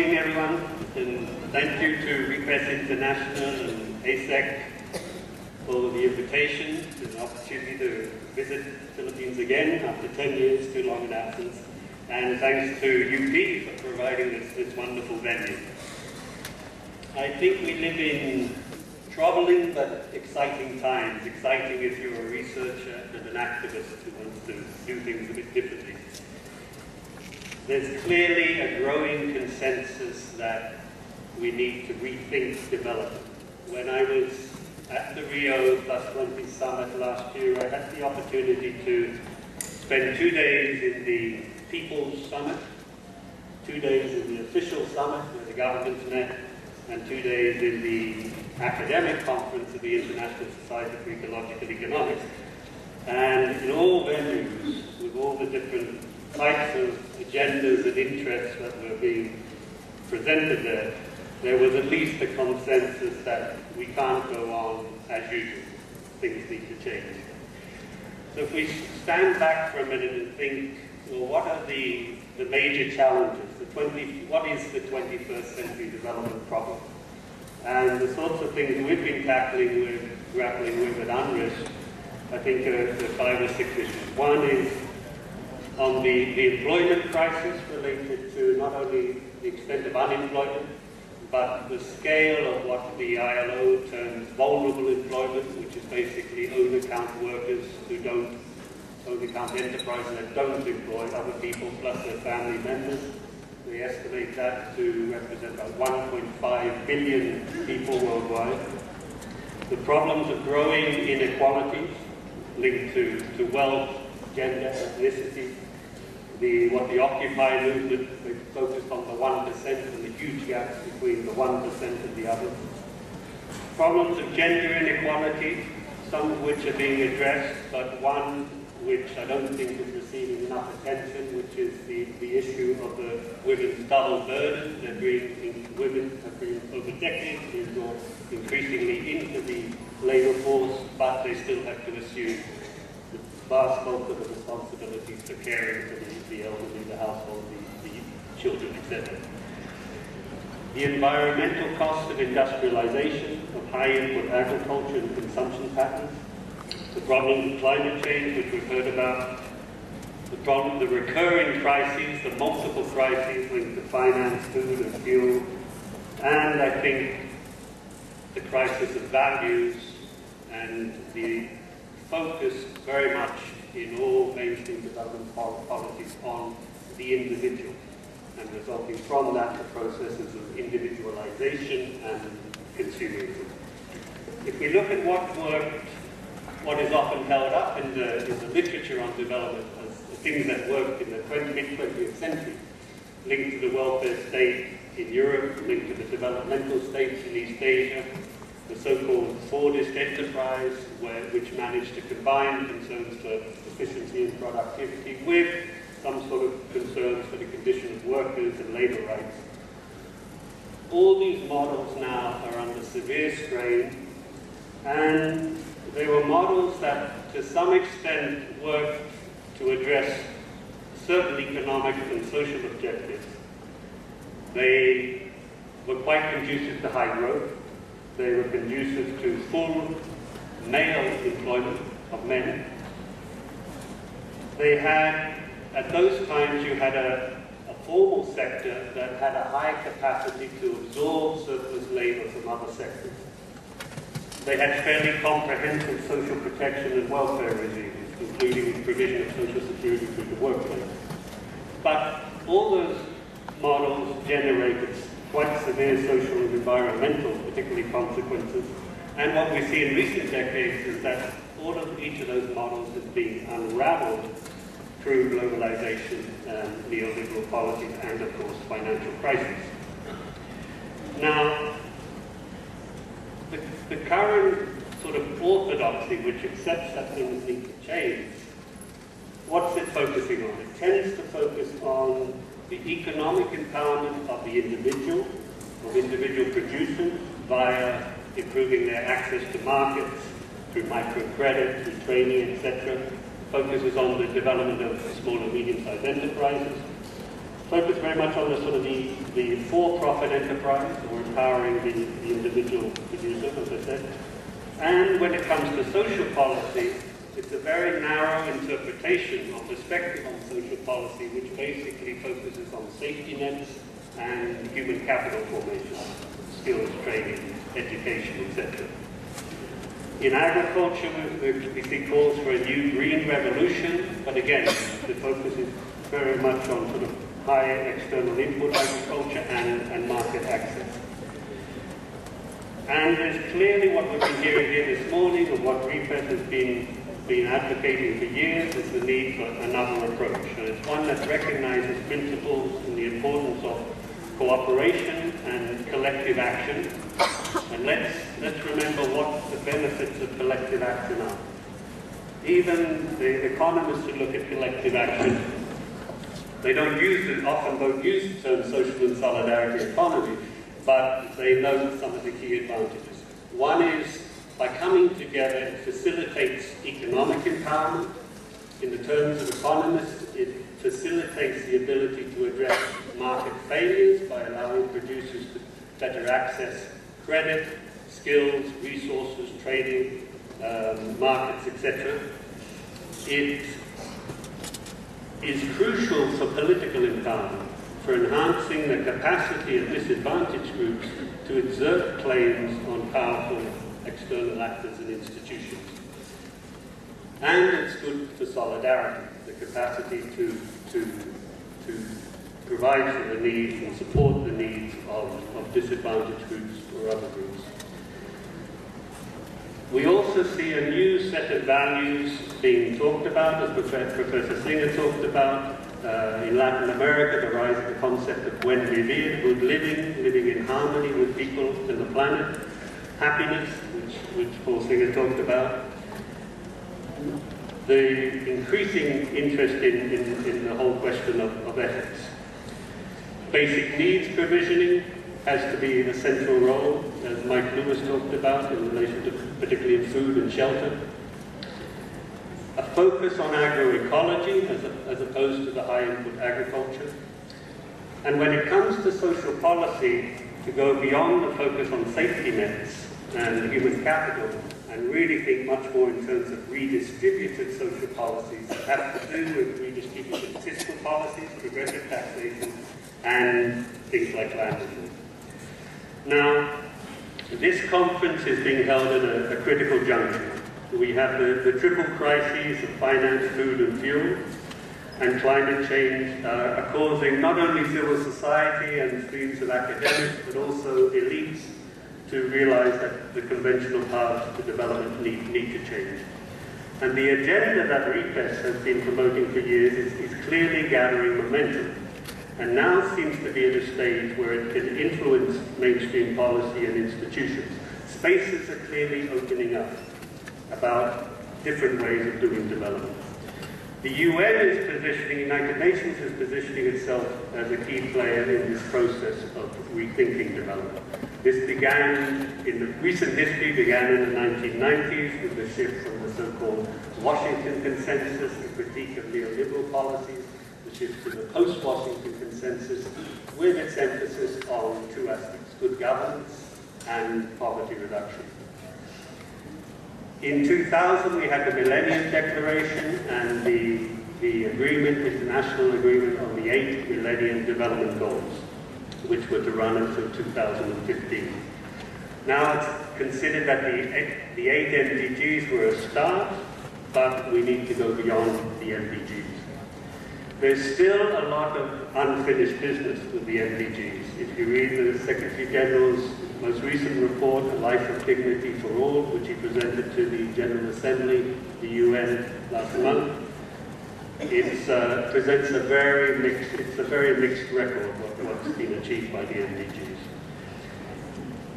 evening, everyone, and thank you to RIPESS International and ASEC for the invitation and the opportunity to visit the Philippines again after 10 years, too long an absence. And thanks to UP for providing this wonderful venue. I think we live in troubling but exciting times. Exciting if you're a researcher and an activist who wants to do things a bit differently. There's clearly a growing consensus that we need to rethink development. When I was at the Rio +20 summit last year, I had the opportunity to spend 2 days in the People's Summit, 2 days in the official summit where the governments met, and 2 days in the academic conference of the International Society for Ecological Economics. And in all venues, with all the different types of agendas and interests that were being presented there, there was at least a consensus that we can't go on as usual. Things need to change. So if we stand back for a minute and think, well, what are the major challenges? What is the 21st century development problem? And the sorts of things we've been grappling with at UNRISD, I think are 5 or 6 issues. One is on the employment crisis related to not only the extent of unemployment, but the scale of what the ILO terms vulnerable employment, which is basically own-account workers who don't, own-account enterprises that don't employ other people plus their family members. They estimate that to represent about 1.5 billion people worldwide. The problems of growing inequalities linked to wealth, gender, ethnicity, what the Occupy movement focused on the 1% and the huge gaps between the 1% and the others. Problems of gender inequality, some of which are being addressed, but one which I don't think is receiving enough attention, which is the issue of the women's double burden. Women have been over decades increasingly into the labour force, but they still have to assume the vast bulk of the responsibilities for caring for the elderly, the household, the children, etc. The environmental cost of industrialization, of high input agriculture and consumption patterns, the problem of climate change, which we've heard about, the recurring crises, the multiple crises linked to finance, food and fuel, and I think the crisis of values and the focus very much in all mainstream development policies on the individual, and resulting from that the processes of individualization and consumerism. If we look at what is often held up in the literature on development as things that worked in the mid-20th century, linked to the welfare state in Europe, linked to the developmental states in East Asia, the so-called Fordist enterprise, which managed to combine concerns for efficiency and productivity with some sort of concerns for the condition of workers and labor rights. All these models now are under severe strain, and they were models that to some extent worked to address certain economic and social objectives. They were quite conducive to high growth. They were conducive to full male employment of men. They had, at those times, you had a formal sector that had a high capacity to absorb surplus labor from other sectors. They had fairly comprehensive social protection and welfare regimes, including the provision of social security through the workplace. But all those models generated quite severe social and environmental, particularly consequences. And what we see in recent decades is that each of those models has been unraveled through globalization and neoliberal policies and, of course, financial crisis. Now, the current sort of orthodoxy, which accepts that things need to change, what's it focusing on? It tends to focus on the economic empowerment of the individual, of individual producers, via improving their access to markets, through microcredit, through training, etc. Focuses on the development of small and medium-sized enterprises. focus very much on the sort of the for-profit enterprise, or empowering the individual producer, as I said. And when it comes to social policy, it's a very narrow interpretation or perspective on social policy, which basically focuses on safety nets and human capital formation, skills training, education, etc. In agriculture, we see calls for a new green revolution, but again, the focus is very much on sort of higher external input agriculture and market access. And there's clearly what we've been hearing here this morning, and what RIPESS has been advocating for years, is the need for another approach. And it's one that recognizes principles and the importance of cooperation and collective action. And let's remember what the benefits of collective action are. Even the economists who look at collective action, they often don't use the term social and solidarity economy, but they note some of the key advantages. One is, by coming together, it facilitates economic empowerment. In the terms of economists, it facilitates the ability to address market failures by allowing producers to better access credit, skills, resources, trading, markets, etc. It is crucial for political empowerment, for enhancing the capacity of disadvantaged groups to exert claims on powerful external actors and institutions. And it's good for solidarity, the capacity to provide for the needs and support the needs of disadvantaged groups or other groups. We also see a new set of values being talked about, as Professor Singer talked about. In Latin America, the rise of the concept of buen vivir, good living in harmony with people and the planet, happiness, which Paul Singer talked about. The increasing interest in the whole question of ethics. Basic needs provisioning has to be a central role, as Mike Lewis talked about, in relation to particularly in food and shelter. A focus on agroecology as opposed to the high-input agriculture. And when it comes to social policy, to go beyond the focus on safety nets and human capital, and really think much more in terms of redistributed social policies that have to do with redistributed fiscal policies, progressive taxation, and things like land reform. Now, this conference is being held at a critical juncture. We have the triple crises of finance, food and fuel, and climate change are causing not only civil society and streams of academics, but also elites to realize that the conventional paths to development need to change. And the agenda that RIPESS has been promoting for years is clearly gathering momentum, and now seems to be at a stage where it can influence mainstream policy and institutions. Spaces are clearly opening up about different ways of doing development. The UN is positioning, United Nations is positioning itself as a key player in this process of rethinking development. This began, in the recent history, began in the 1990s with the shift from the so-called Washington Consensus, the critique of neoliberal policies, the shift to the post-Washington Consensus, with its emphasis on two aspects, good governance and poverty reduction. In 2000, we had the Millennium Declaration and the agreement, international agreement on the 8 Millennium Development Goals, which were to run until 2015. Now it's considered that the 8 MDGs were a start, but we need to go beyond the MDGs. There's still a lot of unfinished business with the MDGs. If you read the Secretary General's most recent report, A Life of Dignity for All, which he presented to the General Assembly, the UN, last month, it presents a very mixed record of what's been achieved by the MDGs.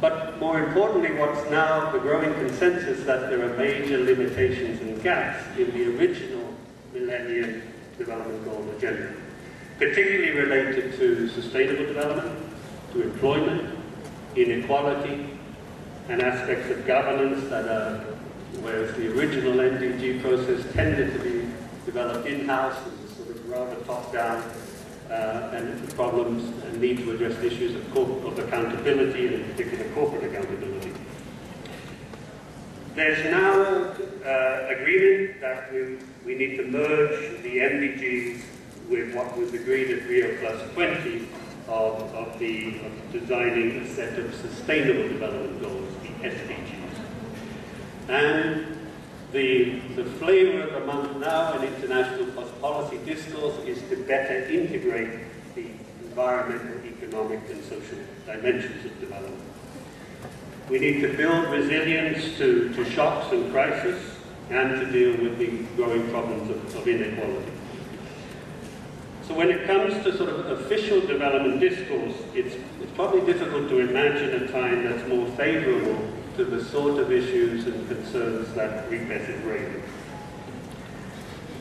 But more importantly, what's now the growing consensus that there are major limitations and gaps in the original Millennium Development Goal agenda, particularly related to sustainable development, to employment, inequality, and aspects of governance that are, whereas the original MDG process tended to be developed in-house as a sort of rather top-down and the problems and need to address the issues of accountability, and in particular corporate accountability. There's now agreement that we need to merge the MDGs with what was agreed at Rio+20 of designing a set of sustainable development goals, the SDGs. And the flavor of the month now in international policy discourse is to better integrate the environmental, economic and social dimensions of development. We need to build resilience to shocks and crisis, and to deal with the growing problems of inequality. So when it comes to sort of official development discourse, it's probably difficult to imagine a time that's more favorable to the sort of issues and concerns that RIPESS is raising.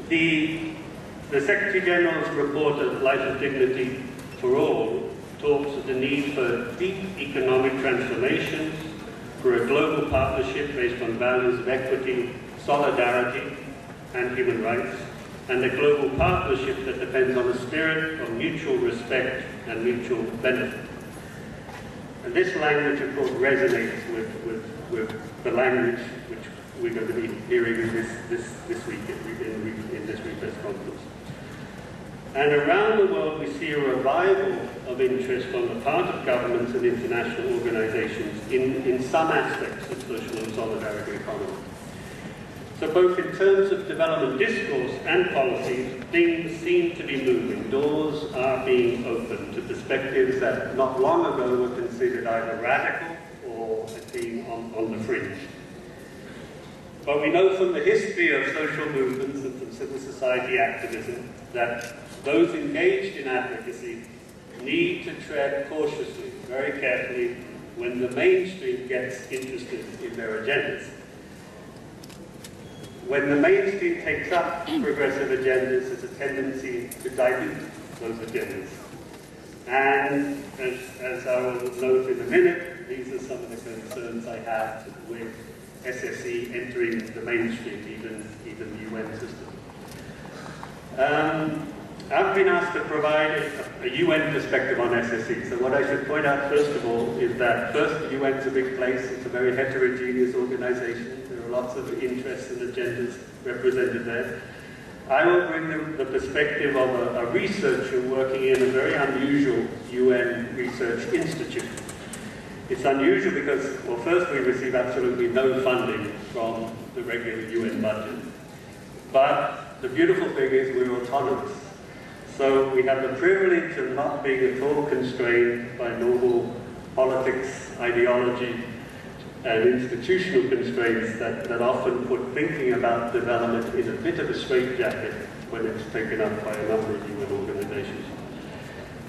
The Secretary General's report of Life and Dignity for All talks of the need for deep economic transformations, for a global partnership based on values of equity, solidarity, and human rights, and a global partnership that depends on a spirit of mutual respect and mutual benefit. And this language, of course, resonates with the language which we're going to be hearing this week in this RIPESS conference. And around the world, we see a revival of interest on the part of governments and international organizations in some aspects of social and solidarity economy. So both in terms of development discourse and policies, things seem to be moving. Doors are being opened to perspectives that not long ago were considered either radical or as being on the fringe. But we know from the history of social movements and from civil society activism that those engaged in advocacy need to tread cautiously, very carefully, when the mainstream gets interested in their agendas. When the mainstream takes up progressive agendas, there's a tendency to dilute those agendas. And as I will note in a minute, these are some of the concerns I have with SSE entering the mainstream, even the UN system. I've been asked to provide a UN perspective on SSE. So what I should point out first of all is that first, the UN is a big place. It's a very heterogeneous organization. There are lots of interests and agendas represented there. I will bring the perspective of a researcher working in a very unusual UN research institute. It's unusual because, well, first we receive absolutely no funding from the regular UN budget. But the beautiful thing is we're autonomous. So we have the privilege of not being at all constrained by normal politics, ideology, and institutional constraints that often put thinking about development in a bit of a straitjacket when it's taken up by a number of UN organizations.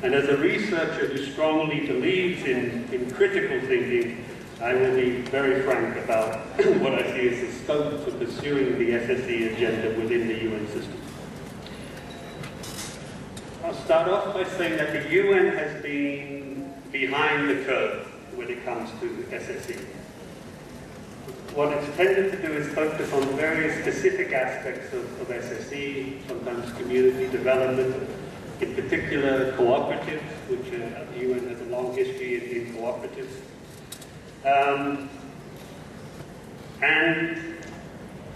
And as a researcher who strongly believes in critical thinking, I will be very frank about what I see as the scope for pursuing the SSE agenda within the UN system. I'll start off by saying that the UN has been behind the curve when it comes to SSE. What it's tended to do is focus on very specific aspects of SSE, sometimes community development, in particular cooperatives, which the UN has a long history in cooperatives. And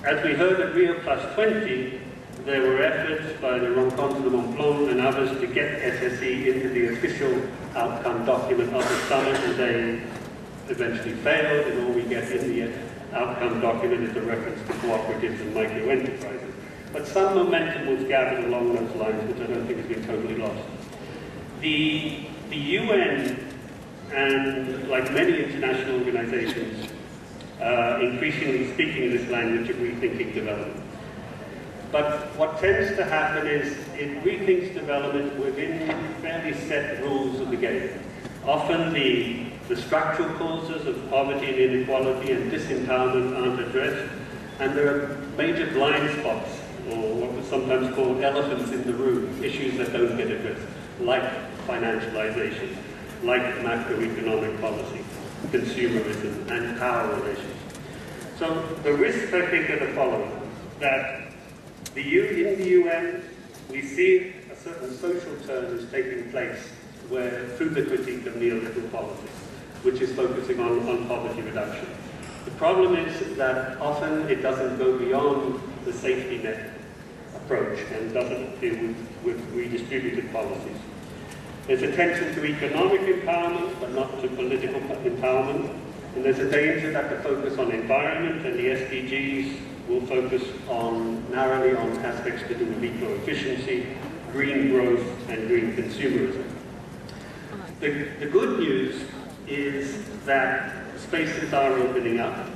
as we heard at Rio+20, there were efforts by the Rencontre de Montblanc and others to get SSE into the official outcome document of the summit, and they eventually failed, and all we get in the outcome document is a reference to cooperatives and micro-enterprises. But some momentum was gathered along those lines, which I don't think has been totally lost. The UN, and like many international organizations, increasingly speaking this language of rethinking development. But what tends to happen is it rethinks development within fairly set rules of the game. Often the structural causes of poverty and inequality and disempowerment aren't addressed, and there are major blind spots, or what was sometimes called elephants in the room, issues that don't get addressed, like financialization, like macroeconomic policy, consumerism, and power relations. So the risks, I think, are the following: that in the UN, we see a certain social turn is taking place where, through the critique of neoliberal politics, which is focusing on poverty reduction. The problem is that often it doesn't go beyond the safety net approach and doesn't deal with redistributive policies. There's attention to economic empowerment, but not to political empowerment. And there's a danger that the focus on environment and the SDGs will focus narrowly on aspects to do with eco-efficiency, green growth, and green consumerism. The good news is that spaces are opening up.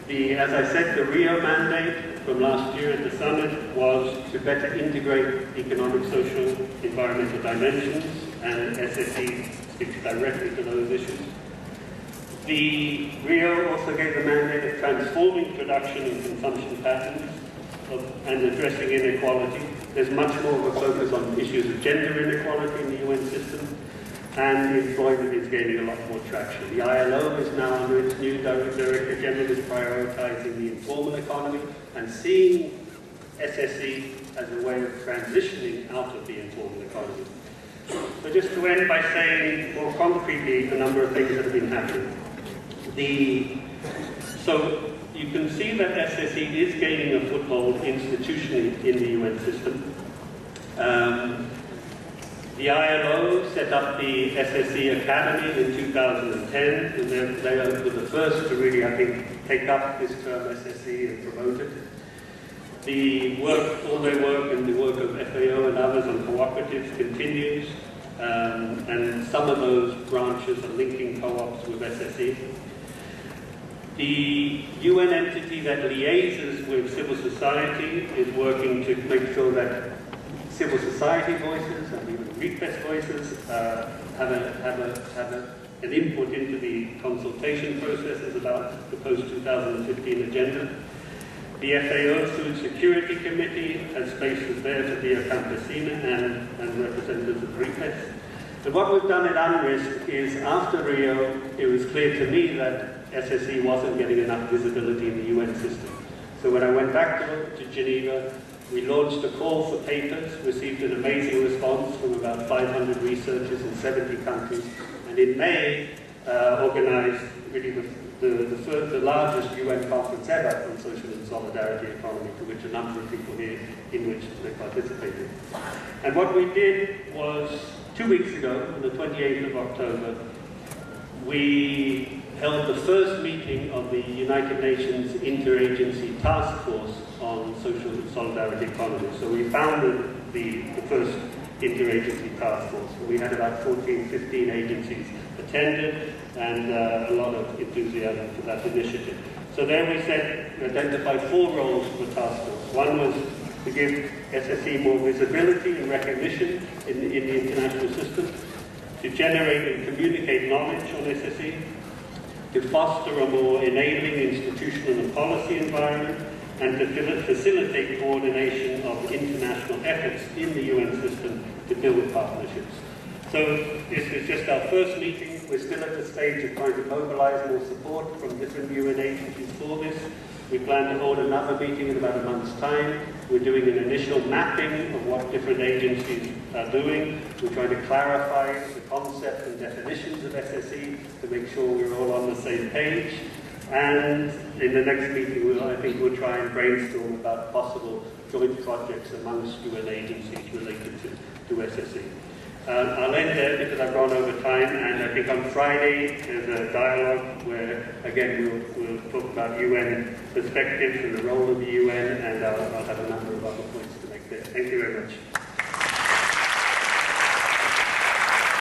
As I said, the Rio mandate from last year at the summit was to better integrate economic, social, environmental dimensions, and SSE speaks directly to those issues. The Rio also gave the mandate of transforming production and consumption patterns and addressing inequality. There's much more of a focus on issues of gender inequality in the UN system, and employment is gaining a lot more traction. The ILO is now, under its new Director General, is prioritizing the informal economy and seeing SSE as a way of transitioning out of the informal economy. So just to end by saying more concretely a number of things that have been happening. So you can see that SSE is gaining a foothold institutionally in the UN system. The ILO set up the SSE Academy in 2010, and they were the first to really, I think, take up this term SSE and promote it. All their work and the work of FAO and others on cooperatives continues, and some of those branches are linking co-ops with SSE. The UN entity that liaises with civil society is working to make sure that civil society voices and even RIPESS voices have an input into the consultation processes about the post-2015 agenda. The FAO Food Security Committee has spaces there for Via Campesina and representatives of RIPESS. And what we've done at UNRISD is, after Rio, it was clear to me that SSE wasn't getting enough visibility in the UN system. So when I went back to Geneva, we launched a call for papers, received an amazing response from about 500 researchers in 70 countries, and in May organized really the largest UN conference ever on social and solidarity economy, to which a number of people here in which they participated. And what we did was, 2 weeks ago, on the 28th of October, we held the first meeting of the United Nations Interagency Task Force on Social and Solidarity Economy. So we founded the first interagency task force. We had about 14, 15 agencies attended, and a lot of enthusiasm for that initiative. So there we identified 4 roles for the task force. One was to give SSE more visibility and recognition in the international system, to generate and communicate knowledge on SSE, to foster a more enabling institutional and policy environment, and to facilitate coordination of international efforts in the UN system to build partnerships. So this is just our first meeting. We're still at the stage of trying to mobilize more support from different UN agencies for this. We plan to hold another meeting in about a month's time. We're doing an initial mapping of what different agencies are doing. We're trying to clarify the concept and definitions of SSE to make sure we're all on the same page. And in the next meeting, I think we'll try and brainstorm about possible joint projects amongst UN agencies related to SSE. I'll end there because I've gone over time, and I think on Friday there's a dialogue where, again, we'll talk about UN perspectives and the role of the UN, and I'll have a number of other points to make there. Thank you very much.